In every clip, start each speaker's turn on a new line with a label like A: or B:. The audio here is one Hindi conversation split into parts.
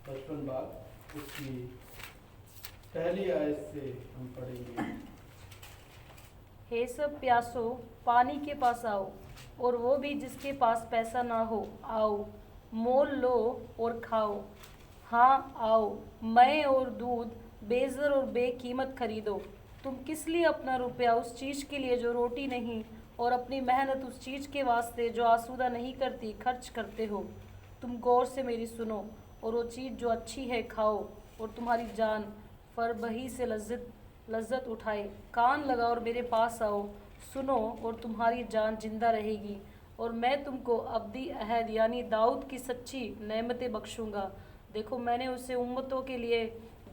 A: 55 बार उसकी पहली आयत से हम पढ़ेंगे।
B: हे सब प्यासो पानी के पास आओ, और वो भी जिसके पास पैसा ना हो आओ, मोल लो और खाओ। हाँ आओ, मैं और दूध बेज़र और बेकीमत खरीदो। तुम किस लिए अपना रुपया उस चीज़ के लिए जो रोटी नहीं, और अपनी मेहनत उस चीज़ के वास्ते जो आसूदा नहीं करती खर्च करते हो। तुम गौर से मेरी सुनो, और वो चीज़ जो अच्छी है खाओ, और तुम्हारी जान फरबही से लज्जत उठाए। कान लगाओ और मेरे पास आओ, सुनो और तुम्हारी जान जिंदा रहेगी, और मैं तुमको अब्दी अहद यानी दाऊद की सच्ची नेमतें बख्शूंगा। देखो मैंने उसे उम्मतों के लिए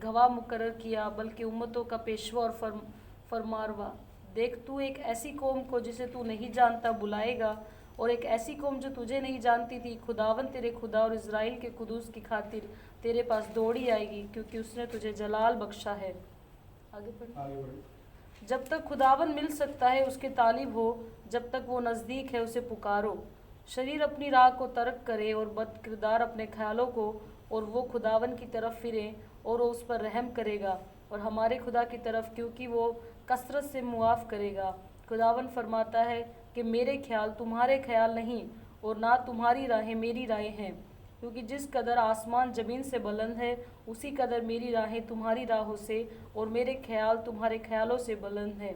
B: गवाह मुकर्रर किया, बल्कि उम्मतों का पेशवा और फरमारवा। देख तू एक ऐसी कौम को जिसे तू नहीं जानता बुलाएगा, और एक ऐसी कौम जो तुझे नहीं जानती थी खुदावन तेरे खुदा और इज़राइल के कुदूस की खातिर तेरे पास दौड़ी आएगी, क्योंकि उसने तुझे जलाल बख्शा है। आगे बढ़े। जब तक खुदावन मिल सकता है उसके तालिब हो, जब तक वो नज़दीक है उसे पुकारो। शरीर अपनी राह को तर्क करे और बदकिरदार अपने ख्यालों को, और वो खुदावन की तरफ फिरे और वो उस पर रहम करेगा, और हमारे खुदा की तरफ, क्योंकि वो कसरत से मुआफ़ करेगा। खुदावन फरमाता है कि मेरे ख्याल तुम्हारे ख्याल नहीं, और ना तुम्हारी राहें मेरी राहें हैं, क्योंकि जिस कदर आसमान ज़मीन से बुलंद है उसी कदर मेरी राहें तुम्हारी राहों से और मेरे ख्याल तुम्हारे ख्यालों से बुलंद है।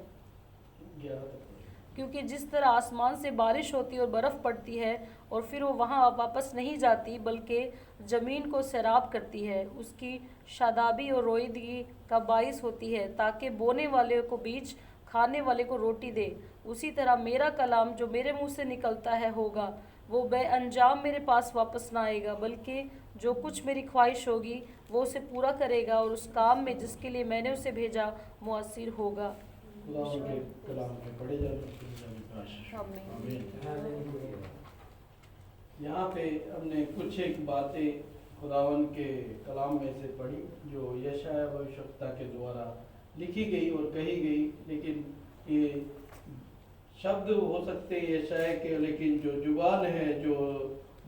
B: क्योंकि जिस तरह आसमान से बारिश होती और बर्फ़ पड़ती है और फिर वो वहाँ वापस नहीं जाती बल्कि ज़मीन को सैराब करती है, उसकी शादाबी और रोईदगी का बाइस होती है, ताकि बोने वाले को बीज खाने वाले को रोटी दे, उसी तरह मेरा कलाम जो मेरे मुंह से निकलता है होगा, वो बेअंजाम मेरे पास वापस ना आएगा, बल्कि जो कुछ मेरी ख्वाहिश होगी वो उसे पूरा करेगा, और उस काम में जिसके लिए मैंने उसे भेजा मुअस्सिर होगा।
A: यहाँ पे हमने कुछ एक बातें खुदावन के कलाम में से पढ़ी जो यशाया भविष्यवक्ता के द्वारा लिखी गई और कही गई, लेकिन ये शब्द हो सकते हैं यशाया के, लेकिन जो जुबान है, जो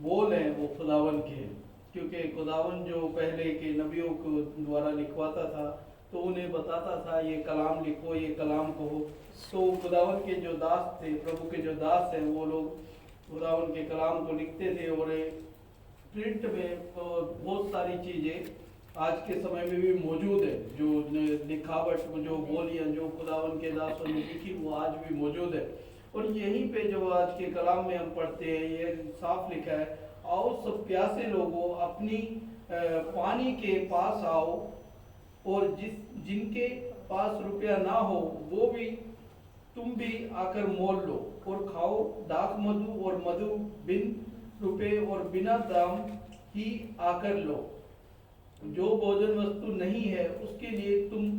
A: बोल है, वो खुदावन के हैं। क्योंकि खुदावन जो पहले के नबियों को द्वारा लिखवाता था तो उन्हें बताता था ये कलाम लिखो, ये कलाम कहो। तो खुदावन के जो दास थे, प्रभु के जो दास हैं, वो लोग खुदावन के कलाम को लिखते थे, और प्रिंट में बहुत सारी चीज़ें आज के समय में भी मौजूद है। जो लिखावट, जो बोलियां जो खुदावन के दासों ने लिखी वो आज भी मौजूद है। और यहीं पे जो आज के कलाम में हम पढ़ते हैं ये साफ लिखा है, आओ सब प्यासे लोगों अपनी पानी के पास आओ, और जिनके पास रुपया ना हो वो भी तुम भी आकर मोल लो और खाओ। दाख मधु और मधु बिन रुपए और बिना दाम ही आकर लो। जो भोजन वस्तु नहीं है उसके लिए तुम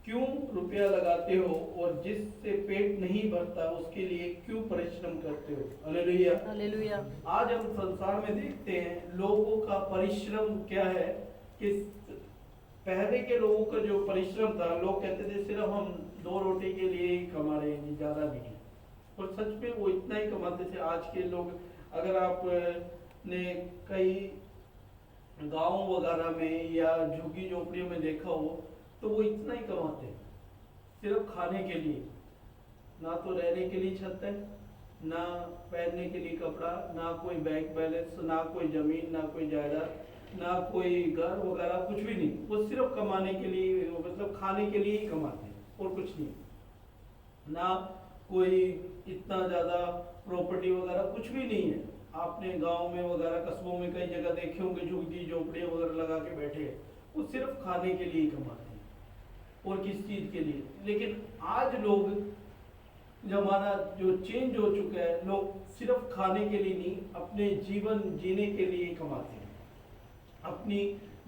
A: क्यों रुपया लगाते हो, और जिससे पेट नहीं भरता उसके लिए क्यों परिश्रम करते हो। Hallelujah,
B: hallelujah.
A: आज हम संसार में देखते हैं लोगों का परिश्रम क्या है। कि पहले के लोगों का जो परिश्रम था, लोग कहते थे सिर्फ हम 2 रोटी के लिए ही कमा रहे हैं, ज़्यादा नहीं। और सच में वो इतना ही कमाते थे। आज के लोग, अगर आप ने कई गाँव वगैरह में या झुग्गी झोपड़ियों में देखा हो तो वो इतना ही कमाते हैं, सिर्फ खाने के लिए। ना तो रहने के लिए छत है, ना पहनने के लिए कपड़ा, ना कोई बैंक बैलेंस, ना कोई ज़मीन, ना कोई जायदाद, ना कोई घर वगैरह, कुछ भी नहीं। वो सिर्फ कमाने के लिए, मतलब खाने के लिए ही कमाते हैं और कुछ नहीं। ना कोई इतना ज़्यादा प्रॉपर्टी वगैरह कुछ भी नहीं है। आपने गांव में वगैरह कस्बों में कई जगह देखे होंगे झुग्गी झोपड़ियाँ वगैरह लगा के बैठे हैं, वो सिर्फ खाने के लिए ही कमाते हैं और किस चीज़ के लिए। लेकिन आज लोग, जमाना जो चेंज हो चुका है, लोग सिर्फ खाने के लिए नहीं, अपने जीवन जीने के लिए कमाते हैं। अपनी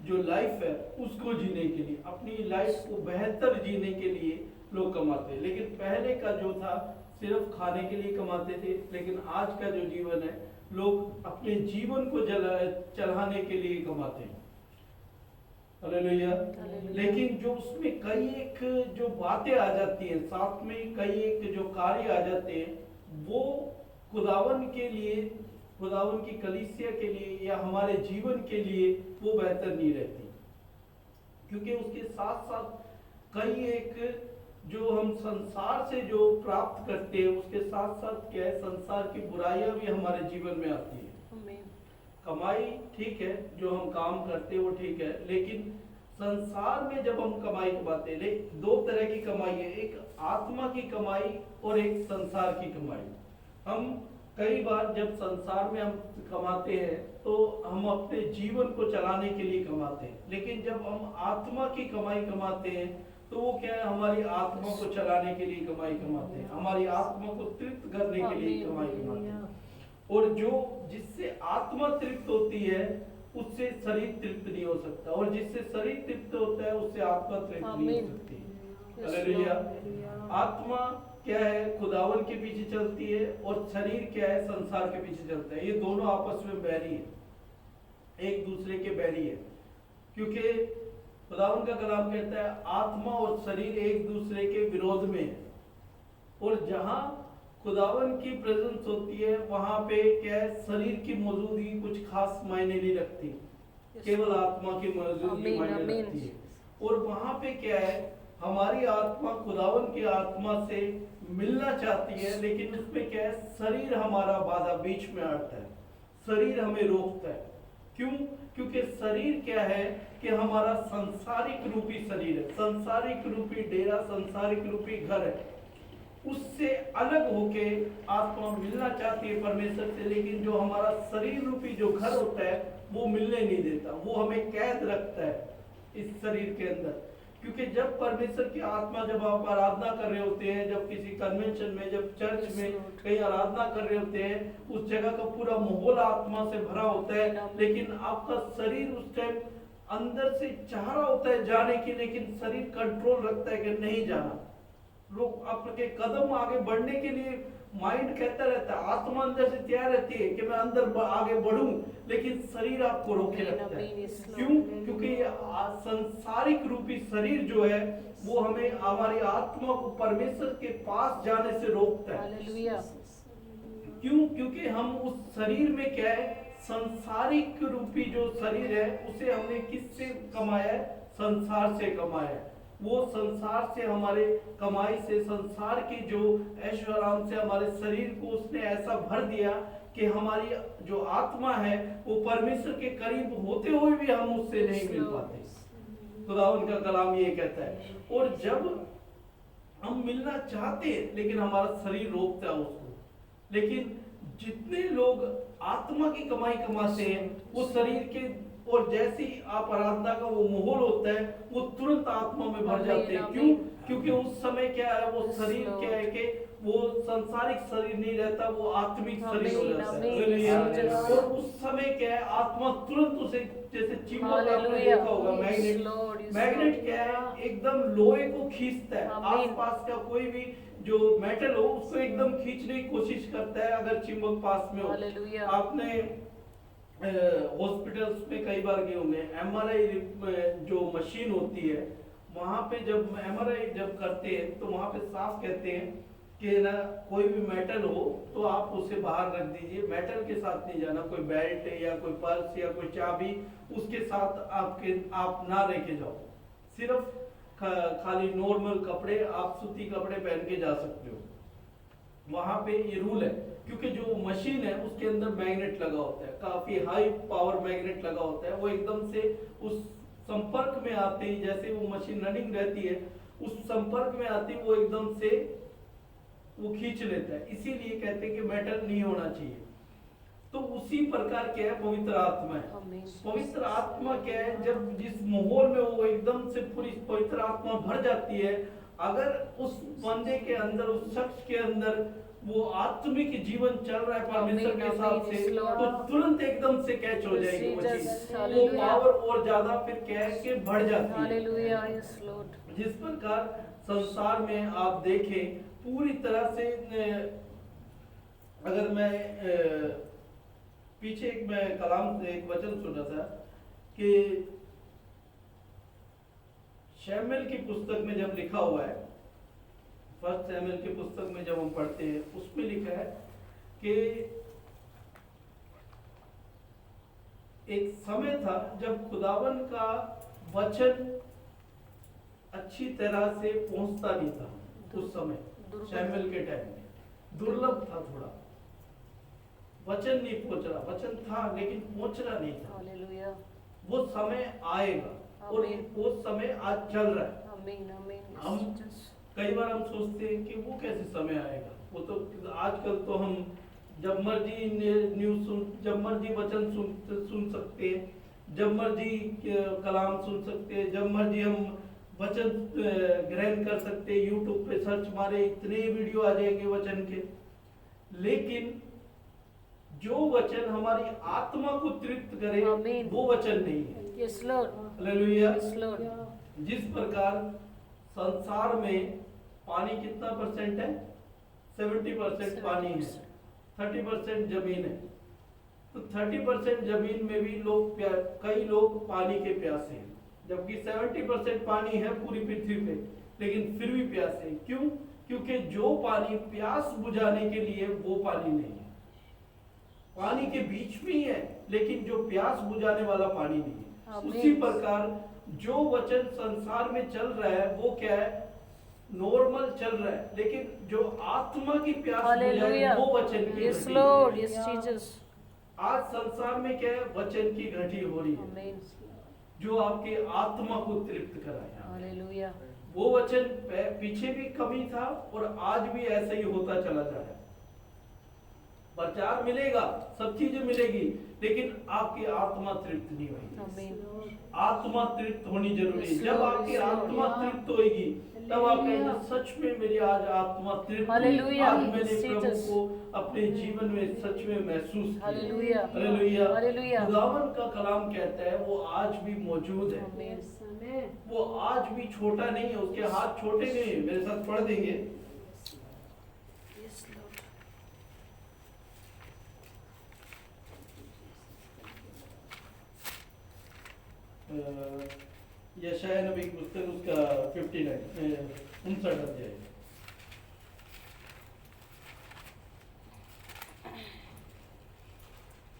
A: जो लाइफ है उसको जीने के लिए, अपनी लाइफ को बेहतर जीने के लिए लोग कमाते हैं। लेकिन पहले का जो था सिर्फ खाने के लिए कमाते थे, लेकिन आज का जो जीवन है लोग अपने जीवन को चलाने के लिए कमाते हैं। हालेलुया। लेकिन जो उसमें कई एक जो बातें आ जाती हैं, साथ में कई एक जो कार्य आ जाते हैं, वो खुदावन के लिए खुदावन की कलीसिया के लिए या हमारे जीवन के लिए वो बेहतर नहीं रहती, क्योंकि उसके साथ साथ कई एक जो हम संसार से जो प्राप्त करते हैं उसके साथ साथ क्या है, संसार की बुराइयां भी हमारे जीवन में आती है। कमाई ठीक है, जो हम काम करते हैं वो ठीक है, लेकिन संसार में जब हम कमाई कमाते हैं, दो तरह की कमाई है, एक आत्मा की कमाई और एक संसार की कमाई। हम कई बार जब संसार में हम कमाते हैं तो हम अपने जीवन को चलाने के लिए कमाते हैं, लेकिन जब हम आत्मा की कमाई कमाते हैं तो वो क्या है, हमारी आत्मा को चलाने के लिए कमाई कमाते हैं, हमारी आत्मा को तृप्त करने के लिए कमाई कमाते हैं। और जो जिससे आत्मा तृप्त होती है उससे शरीर तृप्त नहीं हो सकता, और जिससे शरीर तृप्त होता है उससे आत्मा तृप्त नहीं हो सकती। हालेलुया। आत्मा क्या है, खुदावन के पीछे चलती है, और शरीर क्या है, संसार के पीछे चलता है। ये दोनों आपस में बैरी है, एक दूसरे के बैरी है, क्योंकि खुदावन का कलाम कहता है आत्मा और शरीर एक दूसरे के विरोध में है, और जहां खुदावन की प्रेजेंस होती है वहां पे क्या है, शरीर की मौजूदगी कुछ खास मायने नहीं रखती, केवल आत्मा की मौजूदगी मायने रखती है। और वहां पे क्या है, हमारी आत्मा खुदावन की आत्मा से मिलना चाहती है, लेकिन उसमें क्या है, शरीर हमारा बाधा बीच में आता है, शरीर हमें रोकता है। क्यों? क्योंकि शरीर क्या है कि हमारा संसारिक रूपी शरीर है, संसारिक रूपी डेरा, संसारिक रूपी घर है, उससे अलग होके आत्मा मिलना चाहती है परमेश्वर से, लेकिन जो हमारा शरीर रूपी जो घर होता है वो मिलने नहीं देता, वो हमें कैद रखता है इस शरीर के अंदर। क्योंकि जब परमेश्वर की आत्मा, जब आप आराधना कर रहे होते हैं, जब किसी कन्वेंशन में, जब चर्च में कहीं आराधना कर रहे होते हैं, उस जगह का पूरा माहौल आत्मा से भरा होता है, लेकिन आपका शरीर उस टाइम अंदर से चाह रहा होता है जाने की, लेकिन शरीर कंट्रोल रखता है कि नहीं जाना। लोग आपके कदम आगे बढ़ने के लिए माइंड कहता रहता है, आत्मा अंदर से तैयार रहती है कि मैं अंदर आगे बढ़ूं, लेकिन शरीर आपको रोके रखता है। क्यों? क्योंकि ये संसारिक रूपी शरीर जो है वो हमें, हमारी आत्मा को परमेश्वर के पास जाने से रोकता है। क्यों? क्योंकि हम उस शरीर में क्या है, संसारिक रूपी जो शरीर है उसे हमने किससे कमाया है? संसार से कमाया है। वो संसार से, हमारे कमाई से, संसार की जो ऐशो आराम से हमारे शरीर को उसने ऐसा भर दिया कि हमारी जो आत्मा है वो परमेश्वर के करीब होते हुए भी हम उससे नहीं मिल पाते। खुदावन का कलाम ये कहता है। और जब हम मिलना चाहते हैं लेकिन हमारा शरीर रोकता है उसको, लेकिन जितने लोग आत्मा की कमाई कमाते हैं वो शरीर के, और जैसे ही आप आराधना का वो माहौल होता है वो तुरंत आत्मा में भर जाते हैं। क्यों? क्योंकि उस समय क्या है, वो शरीर क्या है कि वो संसारिक शरीर नहीं रहता, वो आत्मिक शरीर हो जाता है। और उस समय क्या है, आत्मा तुरंत उसे, जैसे चुंबक आपने देखा होगा, मैग्नेट क्या है, एकदम लोहे को खींचता है, आसपास का कोई भी जो मेटल हो उसको एकदम खींचने की कोशिश करता है अगर चुंबक पास में हो। आपने हॉस्पिटल्स में कई बार गए होंगे, एमआरआई जो मशीन होती है वहां पे जब एमआरआई जब करते हैं तो वहां पे साफ कहते हैं कि ना कोई भी मेटल हो तो आप उसे बाहर रख दीजिए, मेटल के साथ नहीं जाना, कोई बेल्ट या कोई पर्स या कोई चाबी उसके साथ आप ना लेके जाओ, सिर्फ खाली नॉर्मल कपड़े, आप सूती कपड़े पहन के जा सकते हो। वहां पे ये रूल है, क्योंकि जो मशीन है उसके अंदर मैग्नेट लगा होता है, काफी हाई पावर मैग्नेट लगा होता है, वो एकदम से उस संपर्क में आते ही, जैसे वो मशीन रनिंग रहती है उस संपर्क में आती वो एकदम से वो खींच लेता है। इसीलिए कहते हैं कि मेटल नहीं होना चाहिए। तो उसी प्रकार क्या है, पवित्र आत्मा है। पवित्र आत्मा क्या है, जब जिस माहौल में वो एकदम से पूरी पवित्र आत्मा भर जाती है, अगर उस बंदे के अंदर, उस शख्स के अंदर वो आत्मिक जीवन चल रहा है परमेश्वर के साथ से, तो तुरंत एकदम से कैच हो जाएगी वो चीज, वो पावर और ज्यादा फिर क्या है कि बढ़ जाती है। जिस प्रकार संसार में आप देखें पूरी तरह से, अगर मैं पीछे मैं कलाम से एक वचन सुना था कि शैमुएल की पुस्तक में जब लिखा हुआ है, फर्स्ट शैमुएल की पुस्तक में जब हम पढ़ते हैं उसमें लिखा है कि एक समय था जब खुदावन का वचन अच्छी तरह से पहुंचता नहीं था। उस समय शैमुएल के टाइम में दुर्लभ था, थोड़ा वचन नहीं पहुंच रहा, वचन था लेकिन पहुंच रहा नहीं था।
B: हालेलुया।
A: वो समय आएगा और
B: आमीन।
A: वो समय आज चल रहा है।
B: आमीन आमीन।
A: हम कई बार हम सोचते हैं कि वो कैसे समय आएगा, वो तो आजकल तो हम जब मर्जी न्यूज सुन, जब मर्जी वचन सुन सकते हैं, जब मर्जी कलाम सुन सकते हैं, जब मर्जी हम वचन ग्रहण कर सकते हैं। यूट्यूब पे सर्च मारे इतने वीडियो आ जाएंगे वचन के। लेकिन जो वचन हमारी आत्मा को तृप्त करे
B: आमीन।
A: वो वचन नहीं है।
B: Yes Lord,
A: hallelujah.
B: Yes Lord.
A: जिस प्रकार संसार में पानी कितना परसेंट है? 70% पानी है, 30% जमीन है। तो 30% जमीन में भी लोग कई लोग पानी के प्यासे हैं, जबकि 70% पानी है पूरी पृथ्वी पे, लेकिन फिर भी प्यासे हैं। क्यों? क्योंकि जो पानी प्यास बुझाने के लिए वो पानी नहीं है। पानी के बीच में ही है, लेकिन जो प्यास बुझाने वाला पानी नहीं है। उसी प्रकार जो वचन संसार में चल रहा है वो क्या है? नॉर्मल चल रहा है, लेकिन जो आत्मा की प्यास बुझाए वो वचन की
B: यस
A: घटी।
B: Lord, yes Jesus.
A: आज संसार में क्या है? वचन की घटी हो रही है
B: आमीन।
A: जो आपके आत्मा को तृप्त कराए।
B: हालेलुया।
A: वो वचन पीछे भी कमी था और आज भी ऐसे ही होता चला जा रहा है। प्रचार मिलेगा, सब चीजें मिलेगी, लेकिन आपकी आत्मा तृप्त नहीं होगी।
B: आमीन।
A: आत्मा तृप्त होनी जरूरी है। जब आपकी आत्मा तृप्त होगी तब आप कहेंगे सच में मेरी आज आत्मा तृप्त हुई।
B: हालेलुया।
A: आज मैंने प्रभु को अपने जीवन में सच में महसूस किया।
B: हालेलुया।
A: हालेलुया।
B: हालेलुया।
A: खुदावन का कलाम कहता है वो आज भी मौजूद है।
B: आमीन।
A: वो आज भी छोटा नहीं है, उसके हाथ छोटे नहीं है। मेरे साथ पढ़ देंगे।
B: Yes Lord.
A: यशायाह नबी की पुस्तक उसका 59 अध्याय।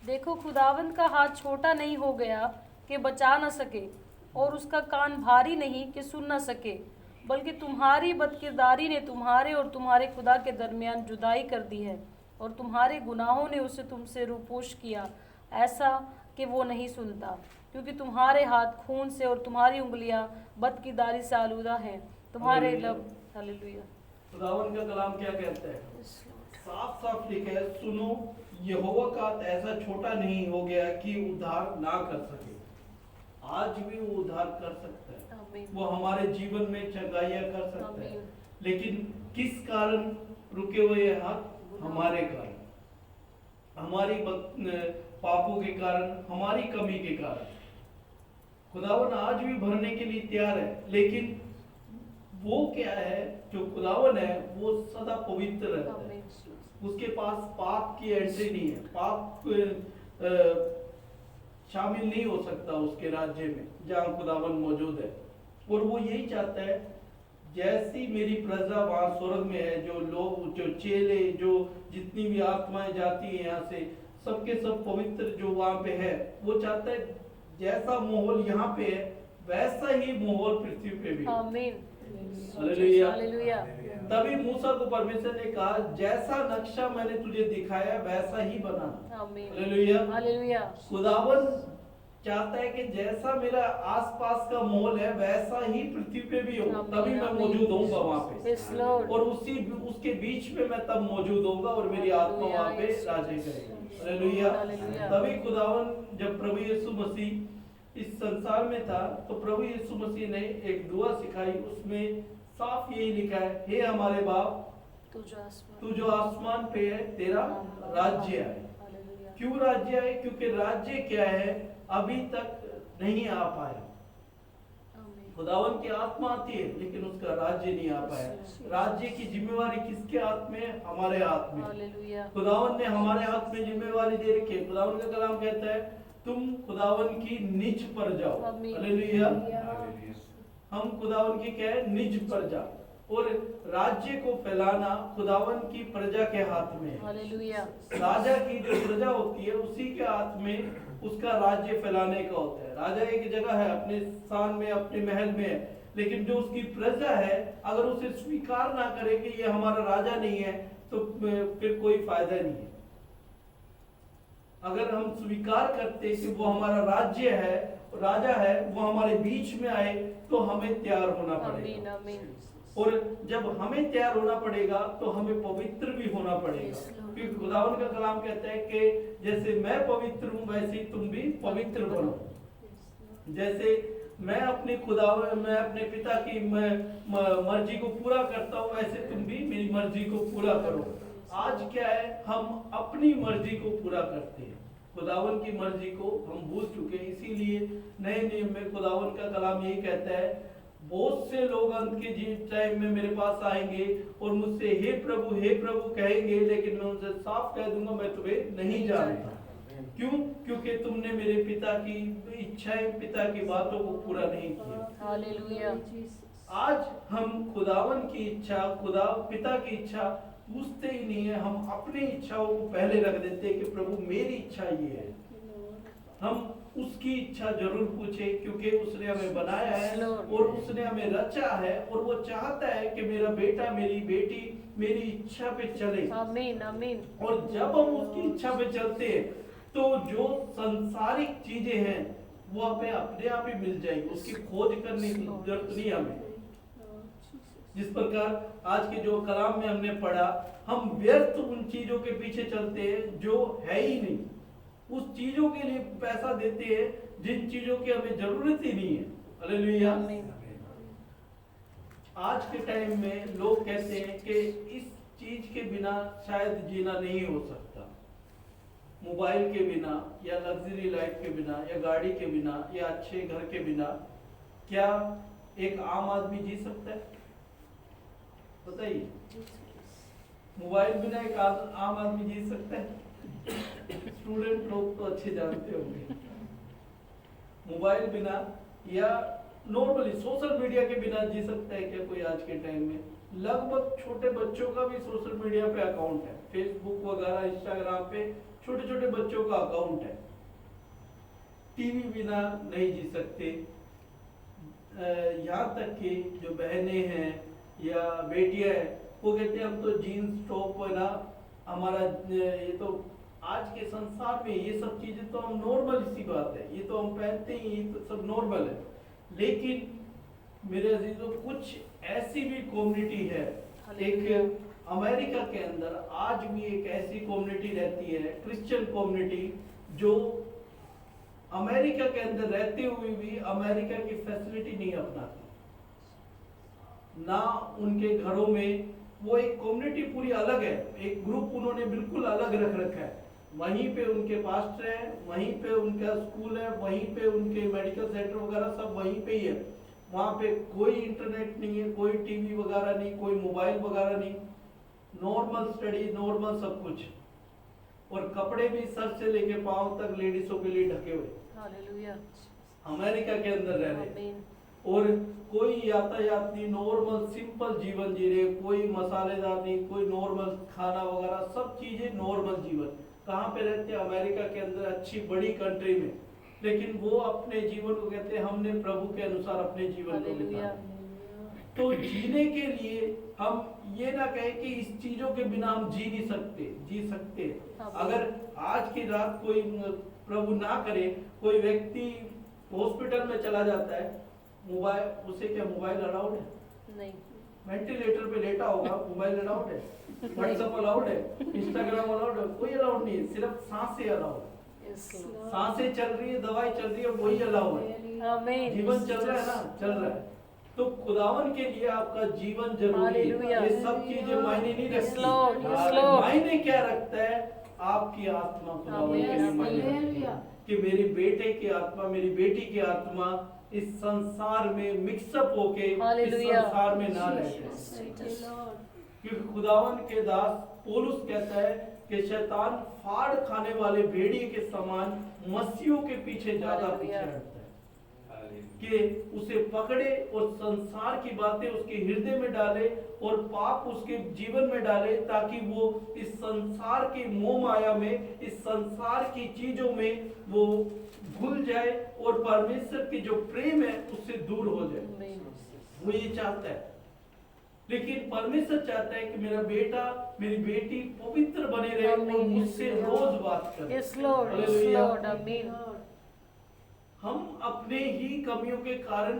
B: देखो, खुदावंद का हाथ छोटा नहीं हो गया कि बचा न सके, और उसका कान भारी नहीं कि सुन न सके, बल्कि तुम्हारी बदकिरदारी ने तुम्हारे और तुम्हारे खुदा के दरमियान जुदाई कर दी है, और तुम्हारे गुनाहों ने उसे तुमसे रूपोश किया, ऐसा कि वो नहीं सुनता। क्योंकि तुम्हारे हाथ खून से और तुम्हारी उंगलियां बदकिरदारी से आलूदा हैं। तुम्हारे लब। हालेलुया।
A: खुदावन का कलाम क्या कहता है? साफ साफ लिखा है, सुनो, यहोवा का हाथ ऐसा छोटा नहीं हो गया कि उद्धार ना कर सके। आज भी वो उद्धार कर सकता है।
B: आमीन।
A: वो हमारे जीवन में चंगाइयां कर सकता है।
B: आमीन।
A: लेकिन किस कारण रुके हुए ये हाथ? हमारे कारण, हमारी पापों के कारण, हमारी कमी के कारण। खुदावन आज भी भरने के लिए तैयार है, लेकिन वो क्या है? जो खुदावन है वो सदा पवित्र रहता है। उसके पास पाप की एंट्री नहीं है। पाप शामिल नहीं हो सकता उसके राज्य में जहाँ खुदावन मौजूद है। और वो यही चाहता है, जैसी मेरी प्रजा वहाँ स्वर्ग में है, जो लोग, जो चेले, जो जितनी भी आत्माएं जाती हैं यहाँ से, सबके सब पवित्र जो वहाँ पे है, वो चाहता है जैसा माहौल यहाँ पे है वैसा ही माहौल पृथ्वी पे भी।
B: आमीन।
A: हालेलुया।
B: हालेलुया।
A: तभी मूसा को परमेश्वर ने कहा, जैसा नक्शा मैंने तुझे दिखाया वैसा ही बना।
B: आमीन।
A: हालेलुया।
B: हालेलुया।
A: खुदावन चाहता है कि जैसा मेरा आसपास का माहौल है वैसा ही पृथ्वी पे भी हो, तभी मैं मौजूद होऊंगा वहाँ पे।
B: Yes Lord.
A: और उसके बीच में मैं तब मौजूद होऊंगा और मेरी आत्मा वहाँ पे राज्य करेगी। हालेलुया। तभी खुदावन, जब प्रभु यीशु मसीह इस संसार में था, तो प्रभु यीशु मसीह ने एक दुआ सिखाई। उसमें साफ यही लिखा है, हे हमारे बाप, तू जो आसमान पे है, तेरा राज्य आए। क्यों राज्य आए? क्योंकि राज्य क्या है, अभी तक नहीं आ पाया। खुदावन की आत्मा आती है लेकिन उसका राज्य नहीं आ पाया। राज्य की जिम्मेवारी किसके हाथ में है? हमारे हाथ में। खुदावन ने हमारे हाथ में जिम्मेवारी दे रखी है। खुदावन का कलाम कहता है, तुम खुदावन की निज पर जाओ। हालेलुया। हम खुदावन की क्या है? निज पर जाओ। और राज्य को फैलाना खुदावन की प्रजा के हाथ में है।
B: हालेलुया।
A: राजा की जो प्रजा होती है उसी के हाथ में उसका राज्य फैलाने का होता है। राजा एक जगह है, अपने स्थान में, अपने महल में है, लेकिन जो उसकी प्रजा है अगर उसे स्वीकार ना करे कि ये हमारा राजा नहीं है, तो फिर कोई फायदा नहीं है। अगर हम स्वीकार करते कि वो हमारा राज्य है, राजा है, वो हमारे बीच में आए, तो हमें तैयार होना पड़ेगा।
B: आमीन।
A: और जब हमें तैयार होना पड़ेगा तो हमें पवित्र भी होना पड़ेगा, क्योंकि खुदावन का कलाम कहता है कि जैसे मैं पवित्र हूं वैसे ही तुम भी पवित्र बनो। जैसे मैं अपने पिता की मर्जी को पूरा करता हूं, वैसे तुम भी मेरी मर्जी को पूरा करो। आज क्या है, हम अपनी मर्जी को पूरा करते हैं, खुदावन की मर्जी को हम भूल चुके हैं। इसीलिए नए नियम में खुदावन का कलाम यही कहता है, बहुत से लोग अंत के टाइम में मेरे पास आएंगे और मुझसे हे प्रभु कहेंगे, लेकिन मैं उनसे साफ कह दूंगा मैं तुम्हें नहीं जानता। क्यों? क्योंकि तुमने मेरे पिता की इच्छाएं, पिता की बातों को पूरा नहीं किया।
B: हालेलुया।
A: आज हम खुदावन की इच्छा, पिता की इच्छा पूछते ही नहीं है, हम अपनी इच्छाओं को पहले रख देते हैं कि प्रभु मेरी इच्छा ये है। हम उसकी इच्छा जरूर पूछे, क्योंकि उसने हमें बनाया है और उसने हमें रचा है, और वो चाहता है कि मेरा बेटा, मेरी बेटी मेरी इच्छा पे चले।
B: आमीन आमीन।
A: और जब हम उसकी इच्छा पे चलते हैं तो जो संसारिक चीजें हैं वो हमें अपने आप ही मिल जाएगी, उसकी खोज करने की जरूरत नहीं हमें। जिस प्रकार आज के जो कलाम में हमने पढ़ा, हम व्यर्थ उन चीजों के पीछे चलते हैं जो है ही नहीं, उस चीजों के लिए पैसा देते हैं जिन चीजों की हमें जरूरत ही नहीं है। हालेलुया। आज के टाइम में लोग कहते हैं कि इस चीज के बिना शायद जीना नहीं हो सकता, मोबाइल के बिना, या लग्जरी लाइफ के बिना, या गाड़ी के बिना, या अच्छे घर के बिना क्या एक आम आदमी जी सकता है? बताइए, मोबाइल बिना एक आम आदमी जी सकता है? स्टूडेंट लोग तो अच्छे जानते होंगे। मोबाइल बिना या नॉर्मली सोशल मीडिया के बिना जी सकता है क्या कोई आज के टाइम में? लगभग छोटे बच्चों का भी सोशल मीडिया पे अकाउंट है, फेसबुक वगैरह, इंस्टाग्राम पे छोटे छोटे बच्चों का अकाउंट है। टीवी बिना नहीं जी सकते। यहाँ तक कि जो बहनें हैं या बेटियां हैं, वो कहते हैं हम तो जीन्स टॉप है ना, हमारा ये तो आज के संसार में ये सब चीजें तो हम नॉर्मल सी बात है, ये तो हम पहनते ही, ये तो सब नॉर्मल है। लेकिन मेरे अजीजों, कुछ ऐसी भी कम्युनिटी है, एक अमेरिका के अंदर आज भी एक ऐसी कम्युनिटी रहती है, क्रिश्चियन कम्युनिटी, जो अमेरिका के अंदर रहते हुए भी अमेरिका की फैसिलिटी नहीं अपनाती, ना उनके घरों में। वो एक कम्युनिटी पूरी अलग है, एक ग्रुप उन्होंने बिल्कुल अलग रख रखा है। वहीं पे उनके पास्टर है, वहीं पे उनका स्कूल है, वहीं पे उनके मेडिकल सेंटर वगैरह सब वहीं पे ही है। वहाँ पे कोई इंटरनेट नहीं है, कोई टीवी वगैरह नहीं, कोई मोबाइल वगैरह नहीं, नॉर्मल स्टडी, नॉर्मल सब कुछ। और कपड़े भी सर से लेके पांव तक लेडीजों के लिए ढके हुए।
B: हालेलुया।
A: अमेरिका के अंदर रह रहे, और कोई यातायात नहीं, नॉर्मल सिंपल जीवन जी रहे, कोई मसालेदार नहीं, कोई नॉर्मल खाना वगैरह, सब चीजें नॉर्मल जीवन। कहाँ पे रहते हैं? अमेरिका के अंदर, अच्छी बड़ी कंट्री में। लेकिन वो अपने जीवन को कहते हैं हमने प्रभु के अनुसार अपने जीवन को बिताया। तो जीने के लिए हम ये ना कहें कि इस चीजों के बिना हम जी नहीं सकते, जी सकते। अगर आज की रात कोई प्रभु ना करे, कोई व्यक्ति हॉस्पिटल में चला जाता है, मोबाइल, उसे क्या मोबाइल अलाउड है? नहीं। वेंटिलेटर पे लेटा होगा, मोबाइल अलाउड है? व्हाट्सएप अलाउड है? इंस्टाग्राम अलाउड है? कोई अलाउड नहीं है, सिर्फ सांसें अलाउड है। सांसें चल रही है, दवाई चल रही है, वही अलाउड है। जीवन चल रहा है ना, चल रहा है। तो खुदावन के लिए आपका जीवन जरूरी है, ये सब चीजें मायने नहीं रखती। मायने क्या रखता है? आपकी आत्मा खुदावन के लिए मायने रखती है कि मेरे बेटे की आत्मा, मेरी बेटी की आत्मा इस संसार में मिक्सअप होके इस संसार में ना रहे। क्योंकि खुदावन के दास पौलुस कहता है कि शैतान फाड़ खाने वाले भेड़िए के समान मसीहों के पीछे ज्यादा पीछे हटता है। कि उसे पकड़े और संसार की बातें उसके हृदय में डाले और पाप उसके जीवन में डाले, ताकि वो इस संसार के मोह माया में, इस संसार की चीजों में वो भूल जाए और परमेश्वर की जो प्रेम है उससे दूर हो जाए। वो ये चाहता है। लेकिन परमेश्वर चाहता है कि मेरा बेटा मेरी बेटी पवित्र बने रहे और मुझसे रोज बात करे।
B: Yes, Lord. Yes,
A: hallelujah.
B: Lord. Amen.
A: हम अपने ही कमियों के कारण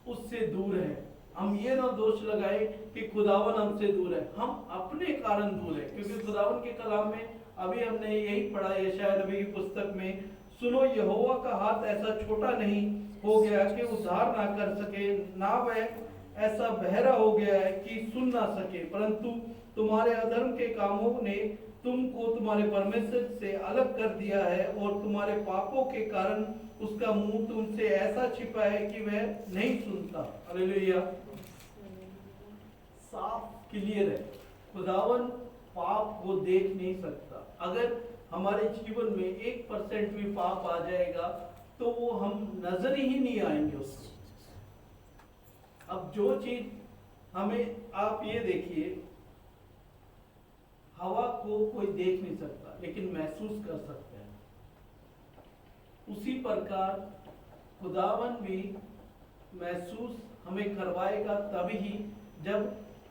A: उससे दूर हैं। हम ये ना दोष लगाए कि खुदावन हमसे दूर है, हम अपने कारण दूर है। क्योंकि खुदावन के कलाम में अभी हमने यही पढ़ा यशायाह नबी की पुस्तक में, सुनो यहोवा का हाथ ऐसा छोटा नहीं हो गया कि उद्धार ना कर सके, ना वह ऐसा बहरा हो गया है कि सुन ना सके, परंतु तुम्हारे अधर्म के कामों ने तुमको तुम्हारे परमेश्वर से अलग कर दिया है और तुम्हारे पापों के कारण उसका मुंह तुमसे ऐसा छिपा है कि वह नहीं सुनता। हालेलुया। साफ क्लियर है, खुदावन पाप को देख नहीं सकता। अगर हमारे जीवन में 1% भी पाप आ जाएगा तो वो हम नजर ही नहीं आएंगे उसको। अब जो चीज हमें, आप ये देखिए, हवा को कोई देख नहीं सकता लेकिन महसूस कर सकते हैं। उसी प्रकार खुदावन भी महसूस हमें करवाएगा तभी जब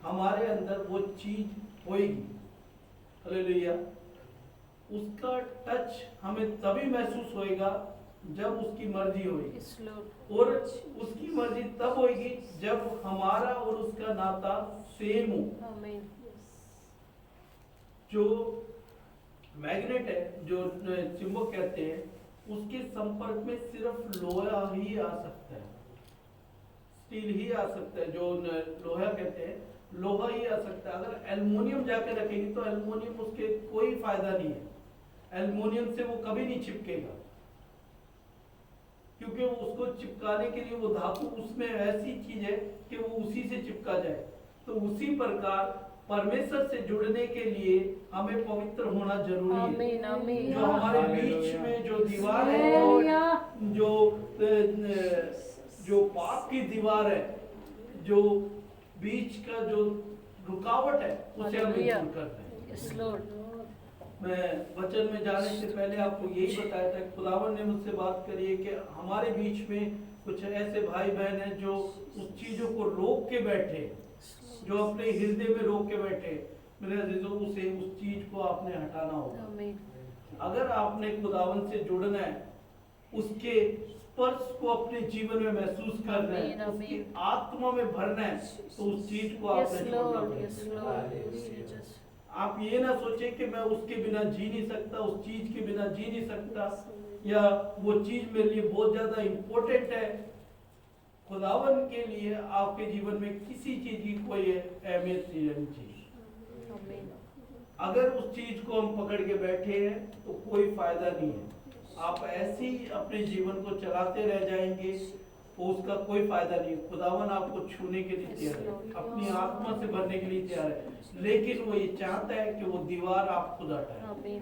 A: हमारे अंदर वो चीज होएगी। हालेलुया। उसका टच हमें तभी महसूस होएगा जब उसकी मर्जी होगी,
B: Yes, Lord.
A: और उसकी मर्जी तब होगी जब हमारा और उसका नाता सेम हो।
B: Amen.
A: जो मैग्नेट है, जो चुंबक कहते हैं, उसके संपर्क में सिर्फ लोहा ही आ सकता है, स्टील ही आ सकता है। जो लोहा कहते हैं, लोहा ही आ सकता है। अगर एल्युमिनियम जाके रखेंगे तो एल्युमिनियम उसके कोई फायदा नहीं है। एल्युमिनियम से वो कभी नहीं चिपकेगा, क्योंकि वो उसको चिपकाने के लिए वो धातु उसमें ऐसी चीज है कि वो उसी से चिपका जाए। तो उसी प्रकार परमेश्वर से जुड़ने के लिए हमें पवित्र होना जरूरी है।
B: Amen. Amen.
A: जो हमारे बीच में जो दीवार है, जो पाप की दीवार है, जो बीच का जो रुकावट है, उसे हमें
B: Hallelujah.
A: दूर करना है।
B: Yes, Lord.
A: मैं वचन में जाने से पहले आपको यही बताया था, खुदावन ने मुझसे बात करी है कि हमारे बीच में कुछ ऐसे भाई बहन हैं जो उस चीजों को रोक के बैठे, जो अपने हृदय में रोक के बैठे। मेरे अजीजों, उसे उस चीज को आपने हटाना होगा।
B: Amen.
A: अगर आपने खुदावन से जुड़ना है, उसके स्पर्श को अपने जीवन में महसूस करना है,
B: आमीन,
A: उसकी
B: आमीन।
A: आत्मा में भरना है, तो उस चीज को
B: Yes,
A: आपने छोड़ना
B: Lord.
A: पड़ेगा।
B: Yes, Lord. Yes, Jesus.
A: आप ये ना सोचें कि मैं उसके बिना जी नहीं सकता, उस चीज के बिना जी नहीं सकता, या वो चीज मेरे लिए बहुत ज्यादा इम्पोर्टेंट है। खुदावन के लिए आपके जीवन में किसी चीज की कोई अहमियत नहीं रहनी चाहिए।
B: Amen.
A: अगर उस चीज को हम पकड़ के बैठे हैं तो कोई फायदा नहीं है। आप ऐसे ही अपने जीवन को चलाते रह जाएंगे, तो उसका कोई फायदा नहीं। खुदावन आपको छूने के लिए तैयार है, अपनी आत्मा से भरने के लिए तैयार है, लेकिन वो ये चाहता है कि वो दीवार आप खुद हटाएं।
B: Amen.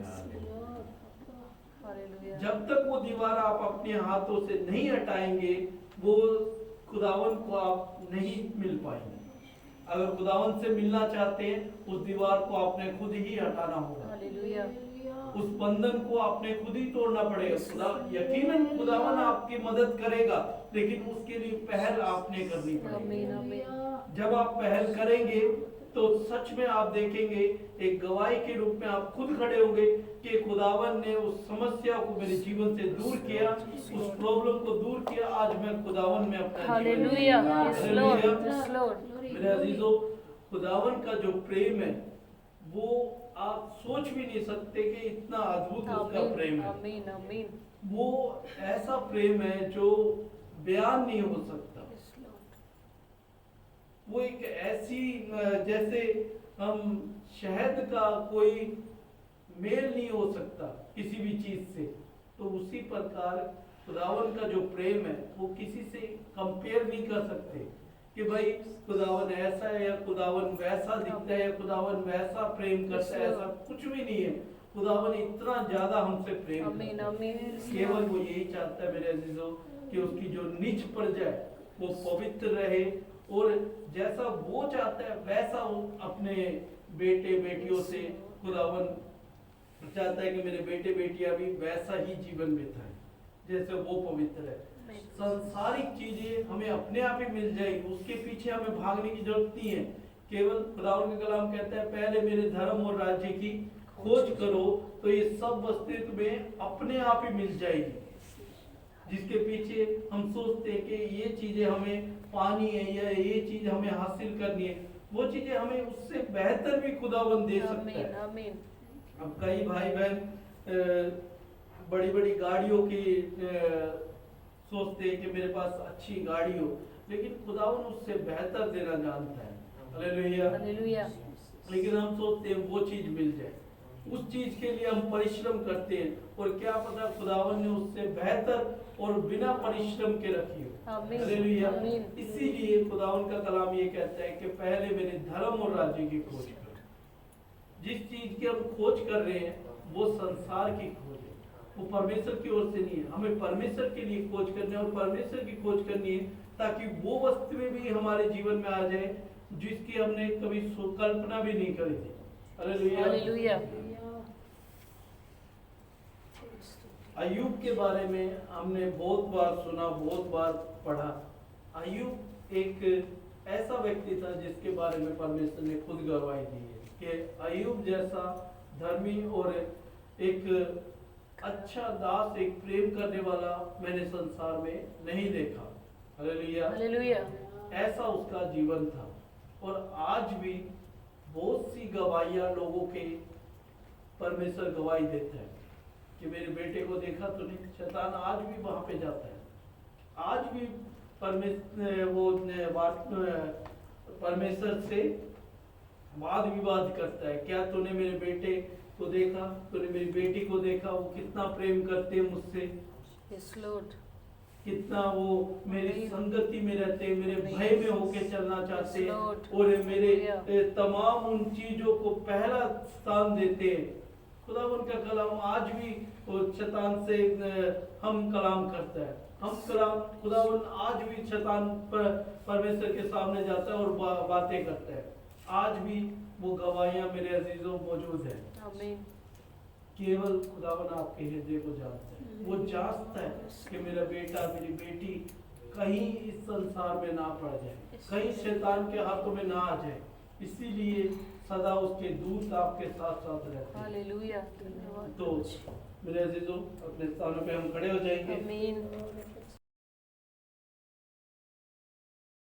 B: Hallelujah.
A: जब तक वो दीवार आप अपने हाथों से नहीं हटाएंगे, वो खुदावन को आप नहीं मिल पाएंगे। अगर खुदावन से मिलना चाहते हैं, उस दीवार को आपने खुद ही हटाना होगा।
B: Hallelujah.
A: उस बंधन को आपने खुद ही तोड़ना पड़ेगा। खुदा यकीनन खुदावन आपकी मदद करेगा, लेकिन उसके लिए पहल आपने करनी पड़ेगी।
B: Amen. Amen.
A: जब आप पहल करेंगे तो सच में आप देखेंगे, एक गवाही के रूप में आप खुद खड़े होंगे कि खुदावन ने उस समस्या को मेरे जीवन से दूर किया, उस प्रॉब्लम को दूर किया। आज मैं खुदावन में अपना जीवन
B: Hallelujah.
A: जीऊंगा।
B: Yes, Lord.
A: Hallelujah.
B: Yes, Lord.
A: मेरे अजीजों, खुदावन का जो प्रेम है वो आप सोच भी नहीं सकते कि इतना अद्भुत उसका
B: Amen.
A: प्रेम है।
B: Amen. Amen.
A: वो ऐसा प्रेम है जो बयान नहीं हो सकता।
B: Yes, Lord.
A: वो एक ऐसी, जैसे हम शहद का कोई मेल नहीं हो सकता किसी भी चीज से, तो उसी प्रकार खुदावन का जो प्रेम है वो किसी से कंपेयर नहीं कर सकते कि भाई खुदावन ऐसा है या खुदावन वैसा दिखता है या खुदावन वैसा प्रेम करता है। ऐसा कुछ भी नहीं है। खुदावन इतना ज्यादा हमसे प्रेम
B: Amen.
A: करता है।
B: Amen.
A: केवल वो यही चाहता है मेरे अजीजों कि उसकी जो निज प्रजा है वो पवित्र रहे, और जैसा वो चाहता है वैसा वो अपने बेटे बेटियों से खुदावन चाहता है कि मेरे बेटे बेटियां भी वैसा ही जीवन बिताएं जैसे वो पवित्र है। सांसारिक चीजें हमें अपने आप ही मिल जाएगी, उसके पीछे हमें भागने की जरूरत नहीं है। केवल खुदावन का कलाम कहता है पहले मेरे धर्म और राज्य की खोज करो तो ये सब वस्तुएं तुम्हें अपने आप ही मिल जाएगी। जिसके पीछे हम सोचते हैं कि ये चीजें हमें पानी है या ये चीज हमें हासिल करनी है, वो चीजें हमें उससे बेहतर भी खुदावन दे सकता है।
B: आमीन।
A: अब कई भाई बहन बड़ी बड़ी गाड़ियों की सोचते हैं कि मेरे पास अच्छी गाड़ी हो, लेकिन खुदावन उससे बेहतर देना जानता है। हालेलुया।
B: हालेलुया।
A: लेकिन हम सोचते हैं वो चीज मिल जाए, उस चीज के लिए हम परिश्रम करते हैं, और क्या पता खुदावन ने उससे बेहतर और बिना परिश्रम के रखी हो। हालेलुया। इसीलिए खुदावन का कलाम ये कहता है कि पहले मेरे धर्म और राज्य की खोज करो। जिस चीज की हम खोज कर रहे हैं वो संसार की खोज है, वो परमेश्वर की ओर से नहीं है। हमें परमेश्वर के लिए खोज करनी है, और परमेश्वर की खोज करनी है ताकि वो वस्तुएं भी हमारे जीवन में आ जाए जिसकी हमने कभी कल्पना भी नहीं करी थी। हालेलुया।
B: हालेलुया।
A: अय्यूब के बारे में हमने बहुत बार सुना, बहुत बार पढ़ा। अय्यूब एक ऐसा व्यक्ति था जिसके बारे में परमेश्वर ने खुद गवाही दी है कि अय्यूब जैसा धर्मी और एक अच्छा दास, एक प्रेम करने वाला मैंने संसार में नहीं देखा। हालेलुया।
B: हालेलुया।
A: ऐसा उसका जीवन था। और आज भी बहुत सी गवाहियां लोगों के परमेश्वर गवाही देता है कि मेरे बेटे को देखा तो नहीं। शैतान आज भी वहां पे जाता है, आज भी परमेश्वर से वाद विवाद करता है। क्या तूने मेरे बेटे को देखा, तूने मेरी बेटी को देखा, वो कितना प्रेम करते हैं मुझसे,
B: यस लॉर्ड,
A: कितना वो मेरी संगति में रहते, मेरे भय में होके चलना चाहते हैं, और मेरे तमाम उन चीजों को पहला स्थान देते हैं। खुदावन का कलाम आज भी शैतान से हम कलाम करता है, हम कलाम खुदावन आज भी शैतान परमेश्वर के सामने जाता है और बातें करता है। आज भी वो गवाहियां मेरे अजीजों मौजूद है।
B: आमीन।
A: केवल खुदावन आपके हृदय को जानता है, वो जांचता है कि मेरा बेटा मेरी बेटी कहीं इस संसार में ना पड़ जाए, कहीं शैतान के हाथों में ना आ जाए। इसीलिए सदा उसके दूत आपके साथ साथ रहते हैं।
B: हालेलुया। धन्यवाद।
A: तो मेरे अजीजों अपने स्थानों पे हम खड़े हो जाएंगे।
B: आमीन।